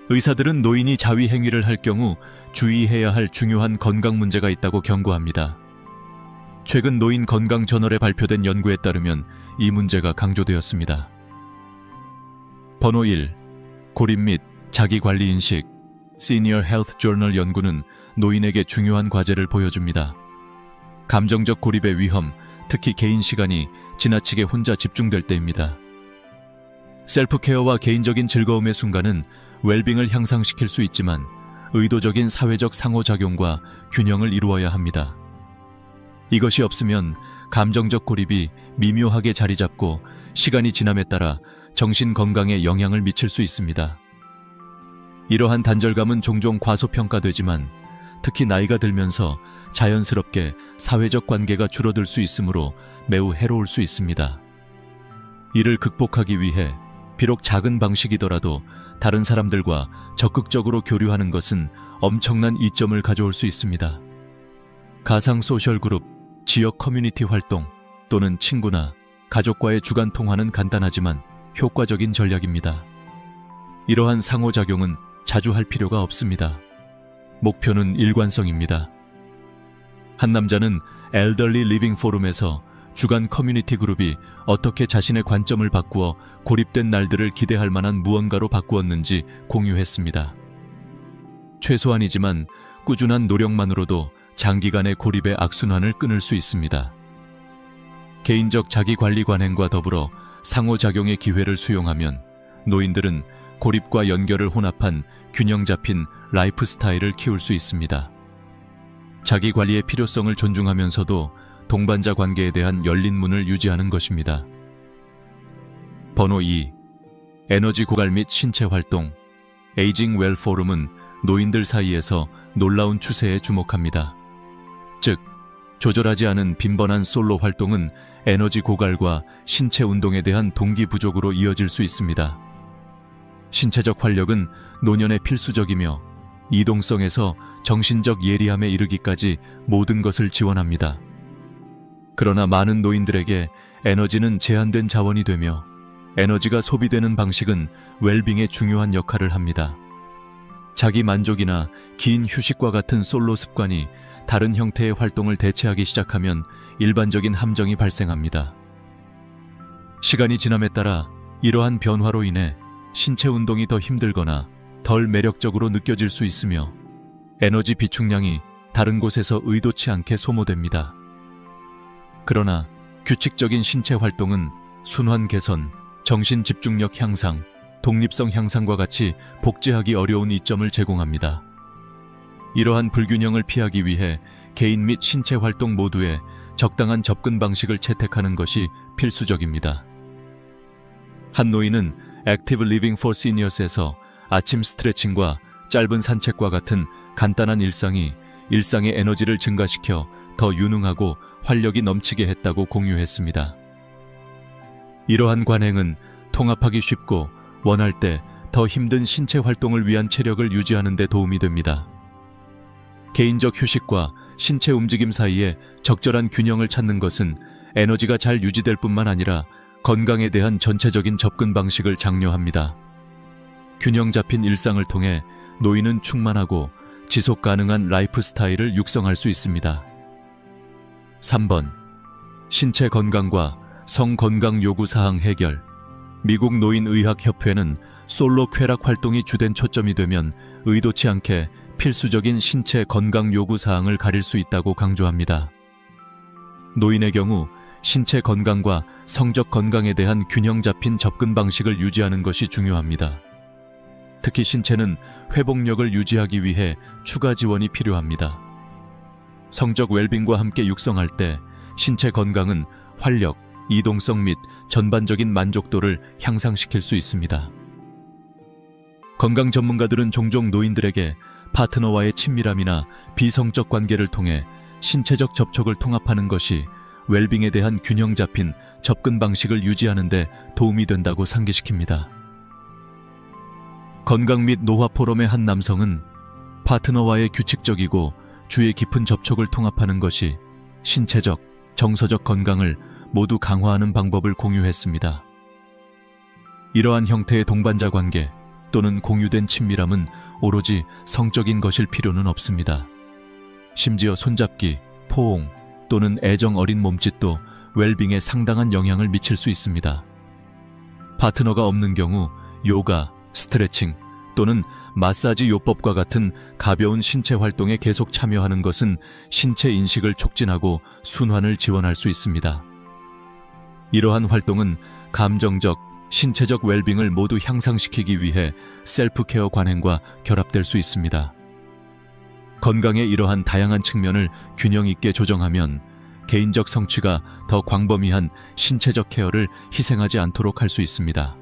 의사들은 노인이 자위 행위를 할 경우 주의해야 할 중요한 건강 문제가 있다고 경고합니다. 최근 노인 건강 저널에 발표된 연구에 따르면 이 문제가 강조되었습니다. 번호 1. 고립 및 자기관리 인식. 시니어 헬스 저널 연구는 노인에게 중요한 과제를 보여줍니다. 감정적 고립의 위험, 특히 개인 시간이 지나치게 혼자 집중될 때입니다. 셀프케어와 개인적인 즐거움의 순간은 웰빙을 향상시킬 수 있지만 의도적인 사회적 상호작용과 균형을 이루어야 합니다. 이것이 없으면 감정적 고립이 미묘하게 자리 잡고 시간이 지남에 따라 정신 건강에 영향을 미칠 수 있습니다. 이러한 단절감은 종종 과소평가되지만 특히 나이가 들면서 자연스럽게 사회적 관계가 줄어들 수 있으므로 매우 해로울 수 있습니다. 이를 극복하기 위해 비록 작은 방식이더라도 다른 사람들과 적극적으로 교류하는 것은 엄청난 이점을 가져올 수 있습니다. 가상 소셜 그룹, 지역 커뮤니티 활동 또는 친구나 가족과의 주간 통화는 간단하지만 효과적인 전략입니다. 이러한 상호작용은 자주 할 필요가 없습니다. 목표는 일관성입니다. 한 남자는 엘더리 리빙 포럼에서 주간 커뮤니티 그룹이 어떻게 자신의 관점을 바꾸어 고립된 날들을 기대할 만한 무언가로 바꾸었는지 공유했습니다. 최소한이지만 꾸준한 노력만으로도 장기간의 고립의 악순환을 끊을 수 있습니다. 개인적 자기관리 관행과 더불어 상호작용의 기회를 수용하면 노인들은 고립과 연결을 혼합한 균형 잡힌 라이프 스타일을 키울 수 있습니다. 자기관리의 필요성을 존중하면서도 동반자 관계에 대한 열린 문을 유지하는 것입니다. 번호 2. 에너지 고갈 및 신체 활동. 에이징 웰 포럼은 노인들 사이에서 놀라운 추세에 주목합니다. 즉, 조절하지 않은 빈번한 솔로 활동은 에너지 고갈과 신체 운동에 대한 동기 부족으로 이어질 수 있습니다. 신체적 활력은 노년에 필수적이며 이동성에서 정신적 예리함에 이르기까지 모든 것을 지원합니다. 그러나 많은 노인들에게 에너지는 제한된 자원이 되며 에너지가 소비되는 방식은 웰빙에 중요한 역할을 합니다. 자기 만족이나 긴 휴식과 같은 솔로 습관이 다른 형태의 활동을 대체하기 시작하면 일반적인 함정이 발생합니다. 시간이 지남에 따라 이러한 변화로 인해 신체 운동이 더 힘들거나 덜 매력적으로 느껴질 수 있으며 에너지 비축량이 다른 곳에서 의도치 않게 소모됩니다. 그러나 규칙적인 신체 활동은 순환 개선, 정신 집중력 향상, 독립성 향상과 같이 복제하기 어려운 이점을 제공합니다. 이러한 불균형을 피하기 위해 개인 및 신체 활동 모두에 적당한 접근 방식을 채택하는 것이 필수적입니다. 한 노인은 액티브 리빙 포 시니어스에서 아침 스트레칭과 짧은 산책과 같은 간단한 일상이 일상의 에너지를 증가시켜 더 유능하고 활력이 넘치게 했다고 공유했습니다. 이러한 관행은 통합하기 쉽고 원할 때 더 힘든 신체 활동을 위한 체력을 유지하는 데 도움이 됩니다. 개인적 휴식과 신체 움직임 사이에 적절한 균형을 찾는 것은 에너지가 잘 유지될 뿐만 아니라 건강에 대한 전체적인 접근 방식을 장려합니다. 균형 잡힌 일상을 통해 노인은 충만하고 지속 가능한 라이프 스타일을 육성할 수 있습니다. 3번. 신체 건강과 성 건강 요구 사항 해결. 미국 노인의학협회는 솔로 쾌락 활동이 주된 초점이 되면 의도치 않게 필수적인 신체 건강 요구 사항을 가릴 수 있다고 강조합니다. 노인의 경우 신체 건강과 성적 건강에 대한 균형 잡힌 접근 방식을 유지하는 것이 중요합니다. 특히 신체는 회복력을 유지하기 위해 추가 지원이 필요합니다. 성적 웰빙과 함께 육성할 때 신체 건강은 활력, 이동성 및 전반적인 만족도를 향상시킬 수 있습니다. 건강 전문가들은 종종 노인들에게 파트너와의 친밀함이나 비성적 관계를 통해 신체적 접촉을 통합하는 것이 웰빙에 대한 균형 잡힌 접근 방식을 유지하는 데 도움이 된다고 상기시킵니다. 건강 및 노화 포럼의 한 남성은 파트너와의 규칙적이고 주의 깊은 접촉을 통합하는 것이 신체적, 정서적 건강을 모두 강화하는 방법을 공유했습니다. 이러한 형태의 동반자 관계 또는 공유된 친밀함은 오로지 성적인 것일 필요는 없습니다. 심지어 손잡기, 포옹 또는 애정 어린 몸짓도 웰빙에 상당한 영향을 미칠 수 있습니다. 파트너가 없는 경우 요가, 스트레칭 또는 마사지 요법과 같은 가벼운 신체 활동에 계속 참여하는 것은 신체 인식을 촉진하고 순환을 지원할 수 있습니다. 이러한 활동은 감정적, 신체적 웰빙을 모두 향상시키기 위해 셀프케어 관행과 결합될 수 있습니다. 건강의 이러한 다양한 측면을 균형 있게 조정하면 개인적 성취가 더 광범위한 신체적 케어를 희생하지 않도록 할 수 있습니다.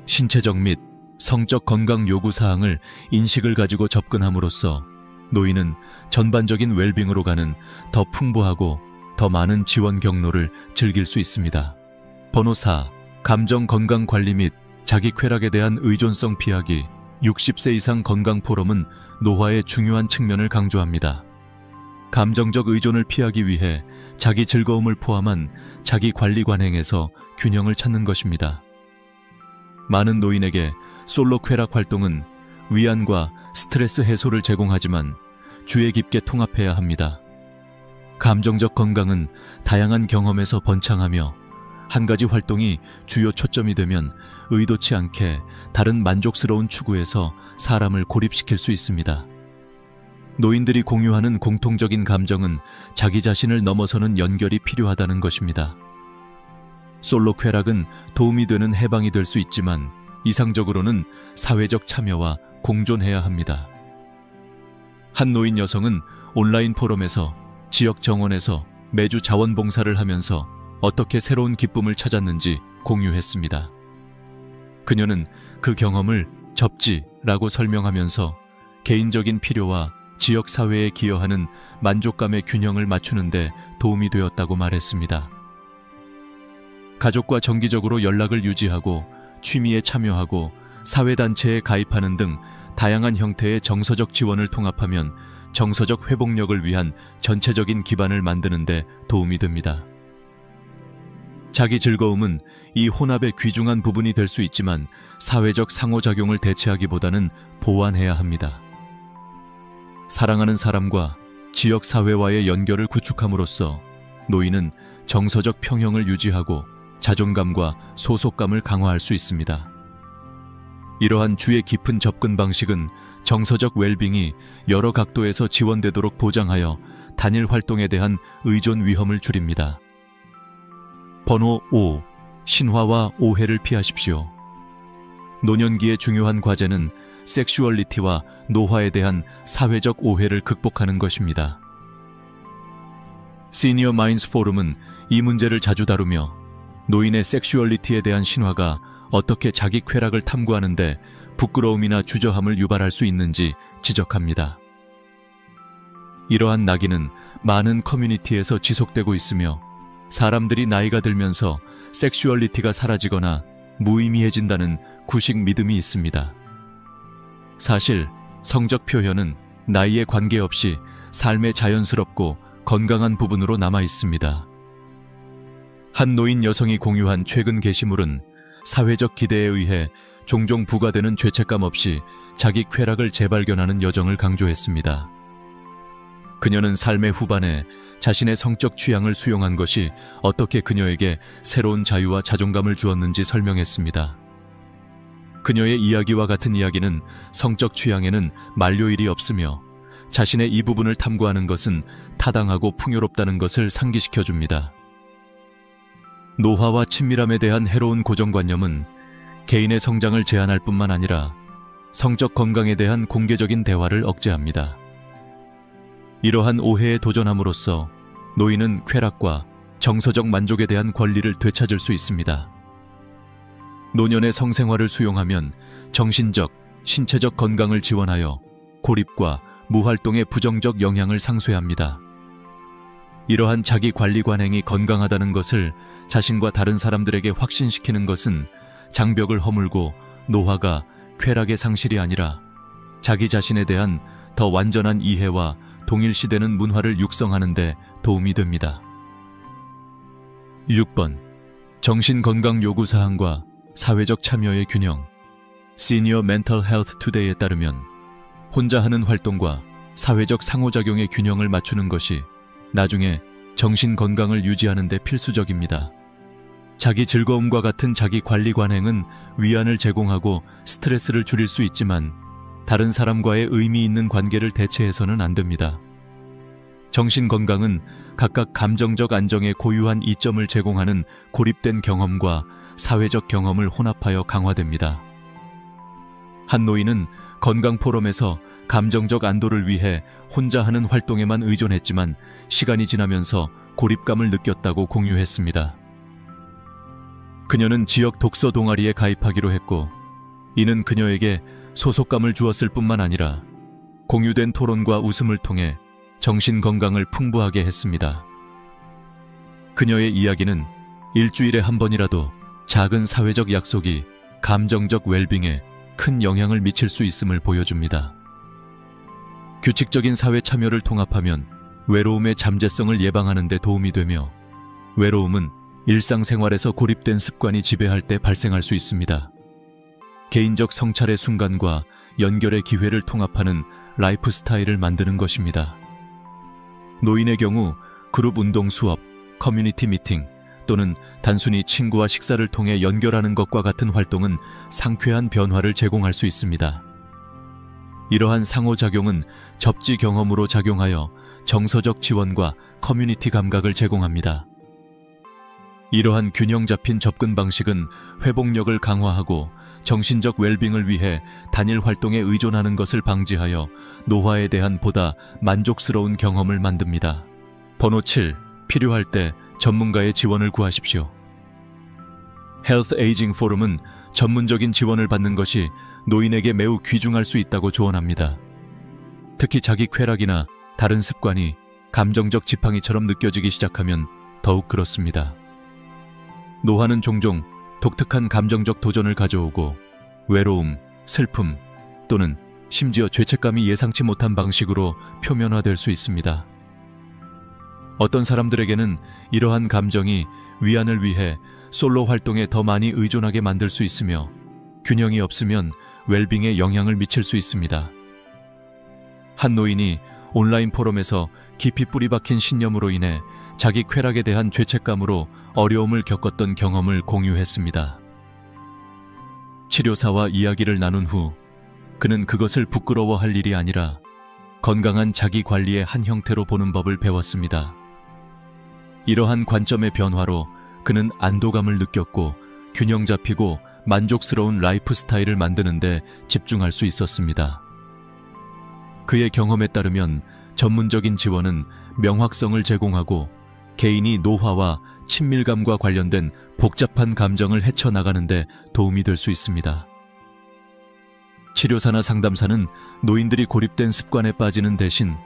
신체적 및 성적 건강 요구사항을 인식을 가지고 접근함으로써 노인은 전반적인 웰빙으로 가는 더 풍부하고 더 많은 지원 경로를 즐길 수 있습니다. 번호 4. 감정 건강 관리 및 자기 쾌락에 대한 의존성 피하기. 60세 이상 건강 포럼은 노화의 중요한 측면을 강조합니다. 감정적 의존을 피하기 위해 자기 즐거움을 포함한 자기 관리 관행에서 균형을 찾는 것입니다. 많은 노인에게 솔로 쾌락 활동은 위안과 스트레스 해소를 제공하지만 주의 깊게 통합해야 합니다. 감정적 건강은 다양한 경험에서 번창하며 한 가지 활동이 주요 초점이 되면 의도치 않게 다른 만족스러운 추구에서 사람을 고립시킬 수 있습니다. 노인들이 공유하는 공통적인 감정은 자기 자신을 넘어서는 연결이 필요하다는 것입니다. 솔로 쾌락은 도움이 되는 해방이 될 수 있지만 이상적으로는 사회적 참여와 공존해야 합니다. 한 노인 여성은 온라인 포럼에서 지역 정원에서 매주 자원봉사를 하면서 어떻게 새로운 기쁨을 찾았는지 공유했습니다. 그녀는 그 경험을 접지라고 설명하면서 개인적인 필요와 지역사회에 기여하는 만족감의 균형을 맞추는 데 도움이 되었다고 말했습니다. 가족과 정기적으로 연락을 유지하고 취미에 참여하고 사회단체에 가입하는 등 다양한 형태의 정서적 지원을 통합하면 정서적 회복력을 위한 전체적인 기반을 만드는 데 도움이 됩니다. 자기 즐거움은 이 혼합의 귀중한 부분이 될 수 있지만 사회적 상호작용을 대체하기보다는 보완해야 합니다. 사랑하는 사람과 지역사회와의 연결을 구축함으로써 노인은 정서적 평형을 유지하고 자존감과 소속감을 강화할 수 있습니다. 이러한 주의 깊은 접근 방식은 정서적 웰빙이 여러 각도에서 지원되도록 보장하여 단일 활동에 대한 의존 위험을 줄입니다. 번호 5. 신화와 오해를 피하십시오. 노년기의 중요한 과제는 섹슈얼리티와 노화에 대한 사회적 오해를 극복하는 것입니다. 시니어 마인즈 포럼은 이 문제를 자주 다루며 노인의 섹슈얼리티에 대한 신화가 어떻게 자기 쾌락을 탐구하는데 부끄러움이나 주저함을 유발할 수 있는지 지적합니다. 이러한 낙인은 많은 커뮤니티에서 지속되고 있으며 사람들이 나이가 들면서 섹슈얼리티가 사라지거나 무의미해진다는 구식 믿음이 있습니다. 사실 성적 표현은 나이에 관계없이 삶의 자연스럽고 건강한 부분으로 남아 있습니다. 한 노인 여성이 공유한 최근 게시물은 사회적 기대에 의해 종종 부과되는 죄책감 없이 자기 쾌락을 재발견하는 여정을 강조했습니다. 그녀는 삶의 후반에 자신의 성적 취향을 수용한 것이 어떻게 그녀에게 새로운 자유와 자존감을 주었는지 설명했습니다. 그녀의 이야기와 같은 이야기는 성적 취향에는 만료일이 없으며 자신의 이 부분을 탐구하는 것은 타당하고 풍요롭다는 것을 상기시켜줍니다. 노화와 친밀함에 대한 해로운 고정관념은 개인의 성장을 제한할 뿐만 아니라 성적 건강에 대한 공개적인 대화를 억제합니다. 이러한 오해에 도전함으로써 노인은 쾌락과 정서적 만족에 대한 권리를 되찾을 수 있습니다. 노년의 성생활을 수용하면 정신적, 신체적 건강을 지원하여 고립과 무활동의 부정적 영향을 상쇄합니다. 이러한 자기 관리 관행이 건강하다는 것을 자신과 다른 사람들에게 확신시키는 것은 장벽을 허물고 노화가 쾌락의 상실이 아니라 자기 자신에 대한 더 완전한 이해와 동일시되는 문화를 육성하는 데 도움이 됩니다. 6번. 정신건강 요구사항과 사회적 참여의 균형. 시니어 멘털 헬스 투데이에 따르면 혼자 하는 활동과 사회적 상호작용의 균형을 맞추는 것이 나중에 정신 건강을 유지하는 데 필수적입니다. 자기 즐거움과 같은 자기 관리 관행은 위안을 제공하고 스트레스를 줄일 수 있지만 다른 사람과의 의미 있는 관계를 대체해서는 안 됩니다. 정신 건강은 각각 감정적 안정에 고유한 이점을 제공하는 고립된 경험과 사회적 경험을 혼합하여 강화됩니다. 한 노인은 건강 포럼에서 감정적 안도를 위해 혼자 하는 활동에만 의존했지만 시간이 지나면서 고립감을 느꼈다고 공유했습니다. 그녀는 지역 독서 동아리에 가입하기로 했고, 이는 그녀에게 소속감을 주었을 뿐만 아니라 공유된 토론과 웃음을 통해 정신 건강을 풍부하게 했습니다. 그녀의 이야기는 일주일에 한 번이라도 작은 사회적 약속이 감정적 웰빙에 큰 영향을 미칠 수 있음을 보여줍니다. 규칙적인 사회 참여를 통합하면 외로움의 잠재성을 예방하는 데 도움이 되며, 외로움은 일상생활에서 고립된 습관이 지배할 때 발생할 수 있습니다. 개인적 성찰의 순간과 연결의 기회를 통합하는 라이프 스타일을 만드는 것입니다. 노인의 경우 그룹 운동 수업, 커뮤니티 미팅 또는 단순히 친구와 식사를 통해 연결하는 것과 같은 활동은 상쾌한 변화를 제공할 수 있습니다. 이러한 상호작용은 접지 경험으로 작용하여 정서적 지원과 커뮤니티 감각을 제공합니다. 이러한 균형 잡힌 접근 방식은 회복력을 강화하고 정신적 웰빙을 위해 단일 활동에 의존하는 것을 방지하여 노화에 대한 보다 만족스러운 경험을 만듭니다. 번호 7. 필요할 때 전문가의 지원을 구하십시오. 헬스 에이징 포럼은 전문적인 지원을 받는 것이 노인에게 매우 귀중할 수 있다고 조언합니다. 특히 자기 쾌락이나 다른 습관이 감정적 지팡이처럼 느껴지기 시작하면 더욱 그렇습니다. 노화는 종종 독특한 감정적 도전을 가져오고 외로움, 슬픔 또는 심지어 죄책감이 예상치 못한 방식으로 표면화될 수 있습니다. 어떤 사람들에게는 이러한 감정이 위안을 위해 솔로 활동에 더 많이 의존하게 만들 수 있으며, 균형이 없으면 웰빙에 영향을 미칠 수 있습니다. 한 노인이 온라인 포럼에서 깊이 뿌리박힌 신념으로 인해 자기 쾌락에 대한 죄책감으로 어려움을 겪었던 경험을 공유했습니다. 치료사와 이야기를 나눈 후 그는 그것을 부끄러워할 일이 아니라 건강한 자기 관리의 한 형태로 보는 법을 배웠습니다. 이러한 관점의 변화로 그는 안도감을 느꼈고 균형 잡히고 만족스러운 라이프 스타일을 만드는 데 집중할 수 있었습니다. 그의 경험에 따르면 전문적인 지원은 명확성을 제공하고 개인이 노화와 친밀감과 관련된 복잡한 감정을 헤쳐나가는 데 도움이 될 수 있습니다. 치료사나 상담사는 노인들이 고립된 습관에 빠지는 대신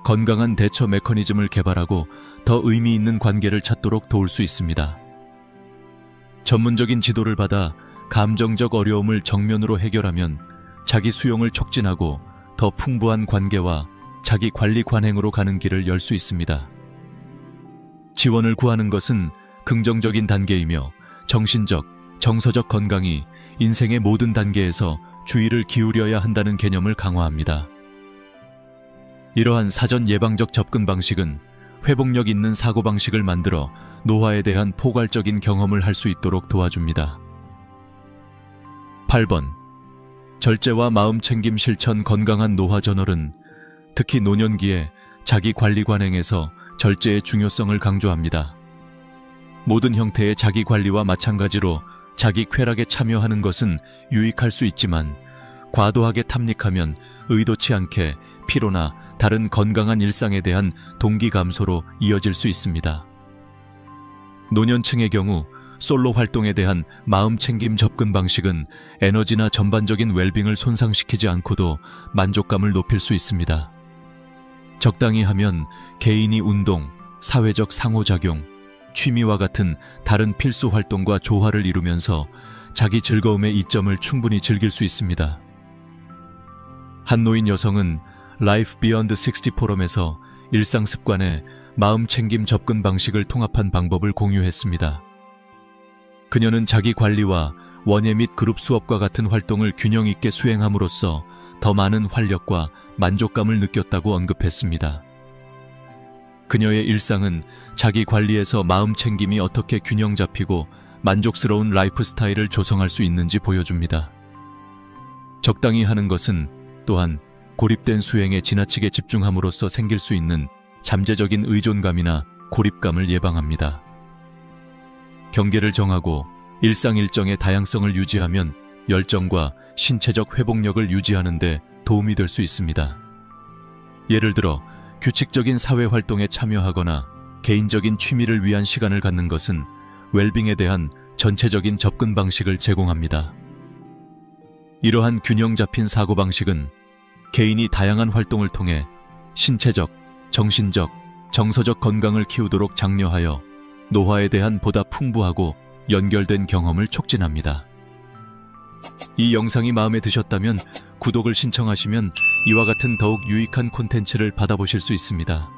건강한 대처 메커니즘을 개발하고 더 의미 있는 관계를 찾도록 도울 수 있습니다. 전문적인 지도를 받아 감정적 어려움을 정면으로 해결하면 자기 수용을 촉진하고 더 풍부한 관계와 자기 관리 관행으로 가는 길을 열 수 있습니다. 지원을 구하는 것은 긍정적인 단계이며 정신적, 정서적 건강이 인생의 모든 단계에서 주의를 기울여야 한다는 개념을 강화합니다. 이러한 사전 예방적 접근 방식은 회복력 있는 사고방식을 만들어 노화에 대한 포괄적인 경험을 할 수 있도록 도와줍니다. 8번. 절제와 마음챙김 실천 건강한 노화 저널은 특히 노년기에 자기 관리 관행에서 절제의 중요성을 강조합니다. 모든 형태의 자기 관리와 마찬가지로 자기 쾌락에 참여하는 것은 유익할 수 있지만 과도하게 탐닉하면 의도치 않게 피로나 다른 건강한 일상에 대한 동기 감소로 이어질 수 있습니다. 노년층의 경우 솔로 활동에 대한 마음챙김 접근 방식은 에너지나 전반적인 웰빙을 손상시키지 않고도 만족감을 높일 수 있습니다. 적당히 하면 개인이 운동, 사회적 상호작용, 취미와 같은 다른 필수 활동과 조화를 이루면서 자기 즐거움의 이점을 충분히 즐길 수 있습니다. 한 노인 여성은 Life Beyond 60 포럼에서 일상 습관에 마음챙김 접근 방식을 통합한 방법을 공유했습니다. 그녀는 자기 관리와 원예 및 그룹 수업과 같은 활동을 균형 있게 수행함으로써 더 많은 활력과 만족감을 느꼈다고 언급했습니다. 그녀의 일상은 자기 관리에서 마음 챙김이 어떻게 균형 잡히고 만족스러운 라이프 스타일을 조성할 수 있는지 보여줍니다. 적당히 하는 것은 또한 고립된 수행에 지나치게 집중함으로써 생길 수 있는 잠재적인 의존감이나 고립감을 예방합니다. 경계를 정하고 일상 일정의 다양성을 유지하면 열정과 신체적 회복력을 유지하는 데 도움이 될 수 있습니다. 예를 들어 규칙적인 사회활동에 참여하거나 개인적인 취미를 위한 시간을 갖는 것은 웰빙에 대한 전체적인 접근 방식을 제공합니다. 이러한 균형 잡힌 사고방식은 개인이 다양한 활동을 통해 신체적, 정신적, 정서적 건강을 키우도록 장려하여 노화에 대한 보다 풍부하고 연결된 경험을 촉진합니다. 이 영상이 마음에 드셨다면 구독을 신청하시면 이와 같은 더욱 유익한 콘텐츠를 받아보실 수 있습니다.